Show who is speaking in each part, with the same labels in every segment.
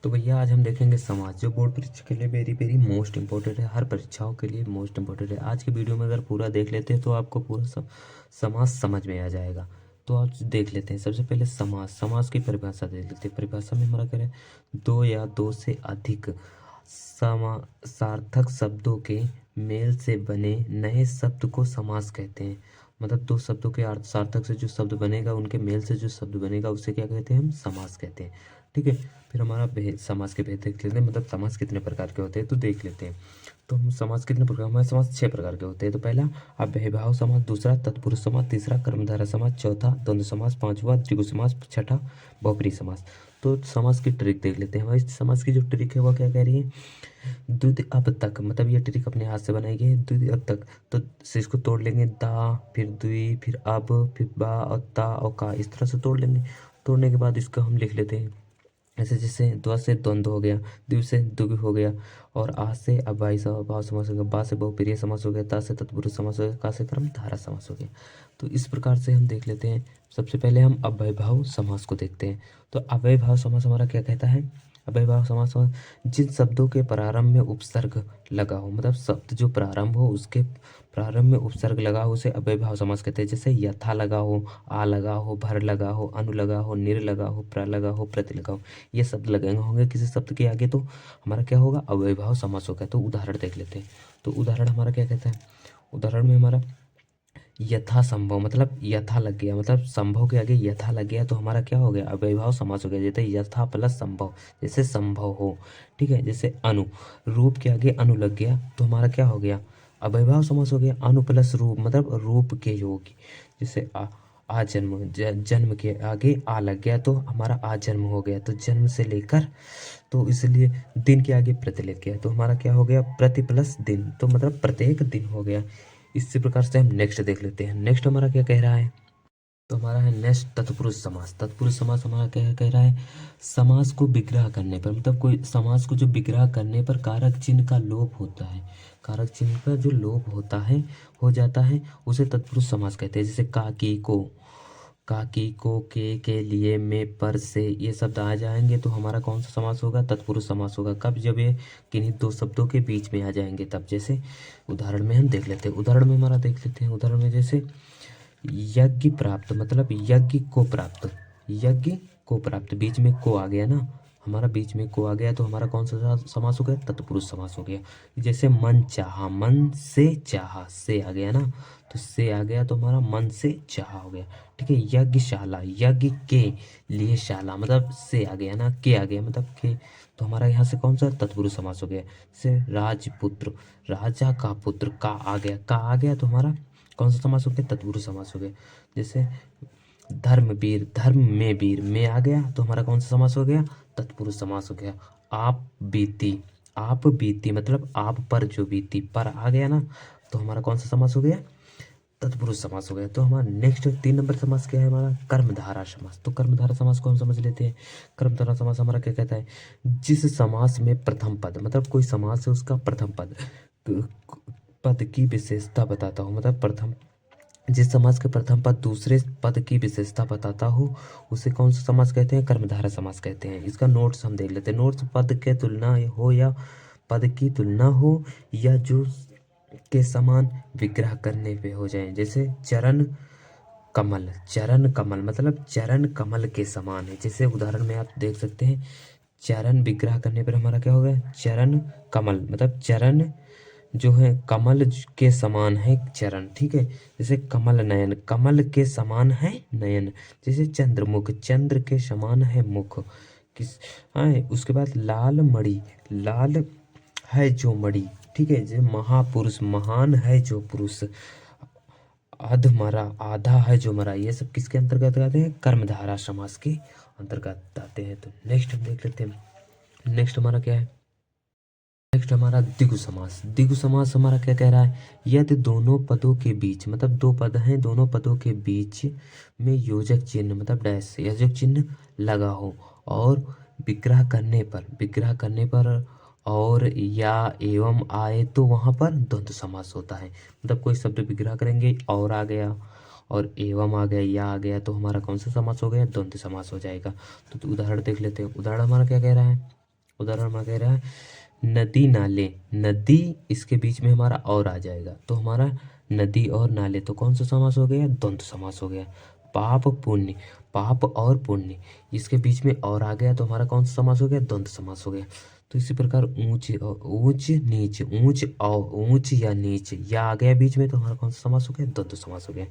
Speaker 1: तो भैया आज हम देखेंगे समाज, जो बोर्ड परीक्षा के लिए वेरी वेरी मोस्ट इंपॉर्टेंट है। हर परीक्षाओं के लिए मोस्ट इंपॉर्टेंट है। आज की वीडियो में अगर पूरा देख लेते हैं तो आपको पूरा समाज समझ में आ जाएगा। तो आप देख लेते हैं। सबसे पहले समाज की परिभाषा देख लेते हैं। परिभाषा में हमारा क्या है, दो या दो से अधिक सार्थक शब्दों के मेल से बने नए शब्द को समास कहते हैं। मतलब दो शब्दों के अर्थ सार्थक से जो शब्द बनेगा, उनके मेल से जो शब्द बनेगा, उसे क्या कहते हैं, हम समास कहते हैं। ठीक है। फिर हमारा समाज के भेद देख लेते हैं। मतलब समाज कितने प्रकार के होते हैं तो देख लेते हैं। तो हम समाज कितने प्रकार, हमारे समाज 6 प्रकार के होते हैं। तो पहला अव्ययभाव समाज, दूसरा तत्पुरुष समाज, तीसरा कर्मधारय समाज, चौथा द्वंद्व समाज, पांचवा द्विगु समाज, छठा बहुब्रीहि समाज। तो समाज की ट्रिक देख लेते हैं। हमारी समाज की जो ट्रिक है वह क्या कह रही है, द्वितीय अब तक, मतलब ये ट्रिक अपने हाथ से बनाई गई है। द्वितीय अब तक, तो से इसको तोड़ लेंगे, दा फिर द्वि फिर अब फिर बा और ता और का, इस तरह से तोड़ लेंगे। तोड़ने के बाद इसको हम लिख लेते हैं ऐसे, जैसे द्व से द्वंद्व हो गया, द्वि से द्विगु हो गया, और आ से अव्ययी भाव समास हो गया, बा से बहुप्रिय समास हो गया, ता से तत्पुरुष समास हो गया, का से कर्मधारय समास हो गया। तो इस प्रकार से हम देख लेते हैं। सबसे पहले हम अव्ययभाव समास को देखते हैं। तो अव्ययभाव समास हमारा क्या कहता है, अव्ययभाव समास जिन शब्दों के प्रारंभ में उपसर्ग लगा हो, मतलब शब्द जो प्रारंभ हो उसके प्रारंभ में उपसर्ग लगा हो, उसे अव्ययभाव समास कहते हैं। जैसे यथा लगा हो, आ लगा हो, भर लगा हो, अनु लगा हो, निर लगा हो, प्र लगा हो, प्रति लगा हो, ये शब्द लगे होंगे किसी शब्द के आगे, तो हमारा क्या होगा, अव्ययभाव समास होगा। तो उदाहरण देख लेते हैं। तो उदाहरण हमारा क्या कहता है, उदाहरण में हमारा यथा संभव, मतलब यथा लग गया, मतलब संभव के आगे यथा लग गया तो हमारा क्या हो गया, अव्ययभाव समास हो गया। जैसे यथा प्लस संभव, जैसे संभव हो। ठीक है। जैसे अनु, रूप के आगे अनु लग गया तो हमारा क्या हो गया, अव्ययभाव समास हो गया। अनु प्लस रूप, मतलब रूप के योगी। जैसे आजन्म, जन्म के आगे आ लग गया तो हमारा आजन्म हो गया। तो जन्म से लेकर, तो इसलिए दिन के आगे प्रति लग गया तो हमारा क्या हो गया, प्रति प्लस दिन, तो मतलब प्रत्येक दिन हो गया। इसी प्रकार से हम नेक्स्ट देख लेते हैं। नेक्स्ट हमारा क्या कह रहा है, तो हमारा है नेक्स्ट तत्पुरुष समास। तत्पुरुष समास हमारा क्या कह रहा है, समास को विग्रह करने पर, मतलब कोई समास को जो विग्रह करने पर कारक चिन्ह का लोप होता है, कारक चिन्ह का जो लोप होता है, हो जाता है, उसे तत्पुरुष समास कहते हैं। जैसे काकी को, के लिए, में, पर, से, ये शब्द आ जाएंगे तो हमारा कौन सा समास होगा, तत्पुरुष समास होगा। कब, जब ये किन्हीं दो शब्दों के बीच में आ जाएंगे तब। जैसे उदाहरण में हम देख लेते हैं। उदाहरण में हमारा देख लेते हैं। उदाहरण में जैसे यज्ञ प्राप्त, मतलब यज्ञ को प्राप्त, यज्ञ को प्राप्त, बीच में को आ गया ना, हमारा बीच में को आ गया तो हमारा कौन सा समास हो गया, तत्पुरुष समास हो गया। जैसे मन चाहा, मन से चाहा, से आ गया ना, तो से आ गया तो हमारा मन से चाहा हो गया। ठीक है। यज्ञशाला, यज्ञ के लिए शाला, मतलब से आ गया ना, के आ गया, मतलब के, तो हमारा यहाँ से कौन सा तत्पुरुष समास हो गया। जैसे राजपुत्र, राजा का पुत्र, का आ गया, का आ गया तो हमारा कौन सा समास हो गया, तत्पुरुष समास हो गया। जैसे धर्मवीर, धर्म में वीर, में आ गया तो हमारा कौन सा समास हो गया, तत्पुरुष समास हो गया। आप बीती, मतलब आप पर जो बीती, पर आ गया ना तो हमारा कौन सा समास हो गया, तत्पुरुष समास हो गया। तो हमारा नेक्स्ट 3 नंबर समास क्या है, हमारा कर्मधारय समास। तो कर्मधारय समास को हम समझ लेते हैं। कर्मधारय समास हमारा क्या कहता है, जिस समास में प्रथम पद, मतलब कोई समास है उसका प्रथम पद की विशेषता बताता हूँ, मतलब प्रथम, जिस समास के प्रथम पद दूसरे पद की विशेषता बताता हो उसे कौन सा समास कहते हैं, कर्मधारय समास कहते हैं। इसका नोट्स हम देख लेते हैं। नोट्स, पद के तुलना हो या पद की तुलना हो, या जो के समान विग्रह करने पे हो जाए। जैसे चरण कमल, चरण कमल, मतलब चरण कमल के समान है। जैसे उदाहरण में आप देख सकते हैं, चरण विग्रह करने पर हमारा क्या होगा, चरण कमल, मतलब चरण जो है कमल के समान है चरण। ठीक है। जैसे कमल नयन, कमल के समान है नयन। जैसे चंद्रमुख, चंद्र के समान है मुख। किस, हाँ, उसके बाद लाल मणि, लाल है जो मणि। ठीक है। जैसे महापुरुष, महान है जो पुरुष। अधमरा, आधा है जो मरा, ये सब किसके अंतर्गत आते हैं, कर्मधारय समास के अंतर्गत आते हैं। तो नेक्स्ट हम देख लेते हैं। नेक्स्ट हमारा क्या है, नेक्स्ट हमारा द्विगु समास। द्विगु समास हमारा क्या कह रहा है, यदि दोनों पदों के बीच, मतलब 2 पद हैं, दोनों पदों के बीच में योजक चिन्ह, मतलब डैश योजक चिन्ह लगा हो, और विग्रह करने पर और या एवं आए तो वहां पर द्वंद्व समास होता है। मतलब कोई शब्द विग्रह करेंगे और आ गया, और एवं आ गया, या आ गया, तो हमारा कौन सा समास हो गया, द्वंद्व समास हो जाएगा। तो उदाहरण देख लेते हैं। उदाहरण हमारा क्या कह रहा है, उदाहरण हमारा कह रहा है नदी नाले, नदी इसके बीच में हमारा और आ जाएगा तो हमारा नदी और नाले, तो कौन सा समास हो गया? द्वंद्व समास हो गया। पाप पुण्य, पाप और पुण्य इसके बीच में और आ गया तो हमारा कौन सा समास हो गया? द्वंद्व समास हो गया। तो इसी प्रकार ऊंच ऊंच नीच, ऊंच और ऊंच या नीच या आ गया बीच में तो हमारा कौन सा समास हो गया? द्वंद्व समास हो गया।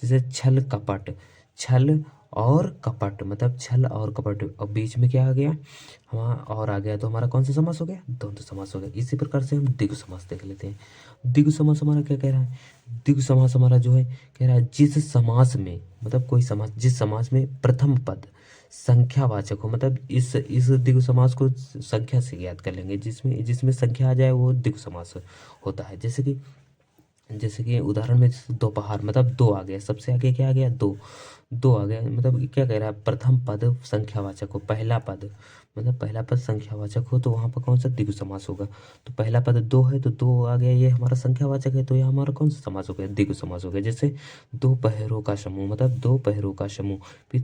Speaker 1: जैसे छल कपट, छल और कपट मतलब छल और कपट, अब बीच में क्या आ गया? हमारा और आ गया तो हमारा कौन सा समास हो गया? द्वंद्व समास हो गया। इसी प्रकार से हम द्विगु समास देख लेते हैं। द्विगु समास हमारा क्या कह रहा है? द्विगु समास हमारा जो है कह रहा है जिस समास में मतलब कोई समास, जिस समास में प्रथम पद संख्यावाचक हो, मतलब इस द्विगु समास को संख्या से याद कर लेंगे, जिसमें जिसमें संख्या आ जाए वो द्विगु समास होता है। जैसे कि उदाहरण में दोपहर मतलब दो आ गया, सबसे आगे क्या आ गया? दो, दो आ गया मतलब क्या कह रहा है? प्रथम पद संख्यावाचक हो, पहला पद मतलब पहला पद संख्यावाचक हो तो वहाँ पर कौन सा? द्विगु समास होगा। तो पहला पद दो है तो दो आ गया, ये हमारा संख्यावाचक है तो ये हमारा कौन सा समास हो गया? द्विगु समास हो गया। जैसे दो पहरों का समूह मतलब दो पहरों का समूह, फिर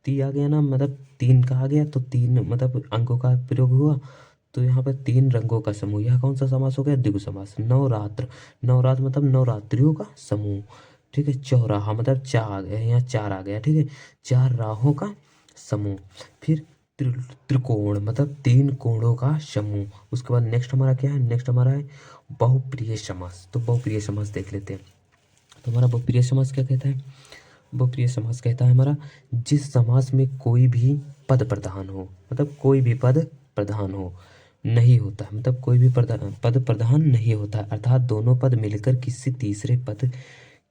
Speaker 1: ती आ गया ना, मतलब तीन का आ गया तो तीन मतलब अंकों का प्रयोग हुआ तो यहाँ पर तीन रंगों का समूह, यह कौन सा समास हो गया? द्विगु समास। नवरात्र, नवरात्र मतलब नवरात्रियों का समूह, ठीक है। चौराहा मतलब चार आ गया, यहाँ चार आ गया, ठीक है, चार राहों का समूह। फिर त्रिकोण मतलब तीन कोणों का समूह। उसके बाद नेक्स्ट हमारा क्या है? नेक्स्ट हमारा है बहुप्रिय समास। तो बहुप्रिय समास देख लेते हैं। तो हमारा बहुप्रिय समास क्या कहता है? बहुप्रिय समास कहता है हमारा जिस समास में कोई भी पद प्रधान हो, मतलब कोई भी पद प्रधान हो नहीं होता, मतलब कोई भी पद प्रधान नहीं होता, अर्थात दोनों पद मिलकर किसी तीसरे पद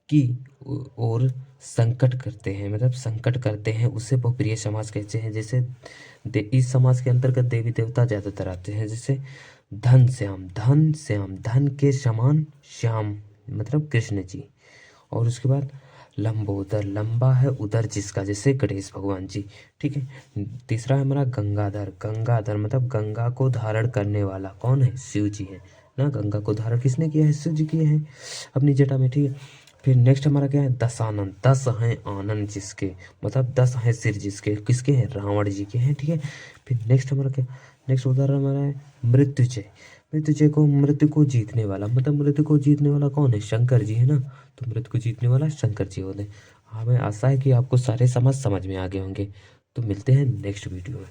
Speaker 1: की ओर संकट करते हैं, मतलब संकट करते हैं, उससे बहुप्रिय समास कहते हैं। जैसे इस समास के अंतर्गत देवी देवता ज्यादातर आते हैं। जैसे धन श्याम, धन श्याम, धन के समान श्याम मतलब कृष्ण जी। और उसके बाद लंबोदर, लंबा है उदर जिसका, जैसे गणेश भगवान जी, ठीक है। तीसरा है हमारा गंगाधर, गंगाधर मतलब गंगा को धारण करने वाला कौन है? शिव जी है ना। गंगा को धारण किसने किया है? शिव जी किए हैं अपनी जटा में, ठीक है। फिर नेक्स्ट हमारा क्या है? दशानन, 10 हैं आनंद जिसके, मतलब 10 हैं सिर जिसके, किसके हैं? रावण जी के हैं, ठीक है। फिर नेक्स्ट हमारा क्या? नेक्स्ट उदाहरण हमारा है मृत्युजय, मृत्युजय को मृत्यु को जीतने वाला, मतलब मृत्यु को जीतने वाला कौन है? शंकर जी है ना। तो मृत्यु को जीतने वाला शंकर जी होते हैं। हमें आशा है कि आपको सारे समास समझ में आ गए होंगे। तो मिलते हैं नेक्स्ट वीडियो में।